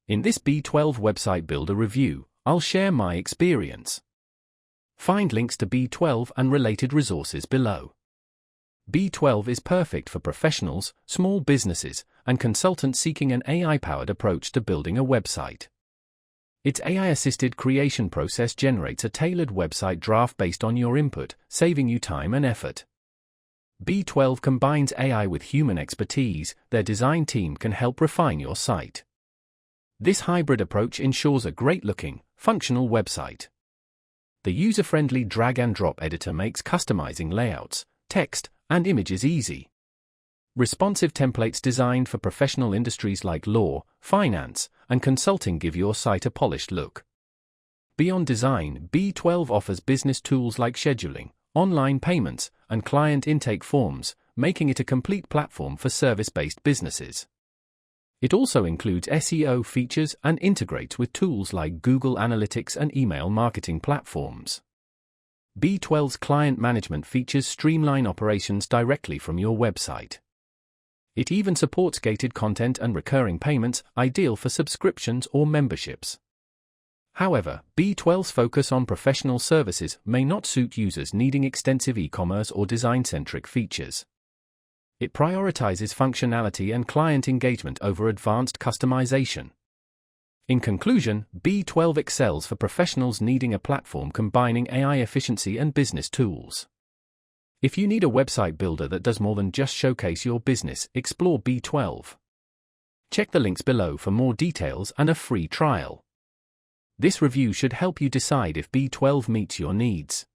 In this B12 website builder review, I'll share my experience. Find links to B12 and related resources below. B12 is perfect for professionals, small businesses, and consultants seeking an AI-powered approach to building a website. Its AI-assisted creation process generates a tailored website draft based on your input, saving you time and effort. B12 combines AI with human expertise. Their design team can help refine your site. This hybrid approach ensures a great-looking, functional website. The user-friendly drag-and-drop editor makes customizing layouts, text, and images easy. Responsive templates designed for professional industries like law, finance, and consulting give your site a polished look. Beyond design, B12 offers business tools like scheduling, online payments, and client intake forms, making it a complete platform for service-based businesses. It also includes SEO features and integrates with tools like Google Analytics and email marketing platforms. B12's client management features streamline operations directly from your website. It even supports gated content and recurring payments, ideal for subscriptions or memberships. However, B12's focus on professional services may not suit users needing extensive e-commerce or design-centric features. It prioritizes functionality and client engagement over advanced customization. In conclusion, B12 excels for professionals needing a platform combining AI efficiency and business tools. If you need a website builder that does more than just showcase your business, explore B12. Check the links below for more details and a free trial. This review should help you decide if B12 meets your needs.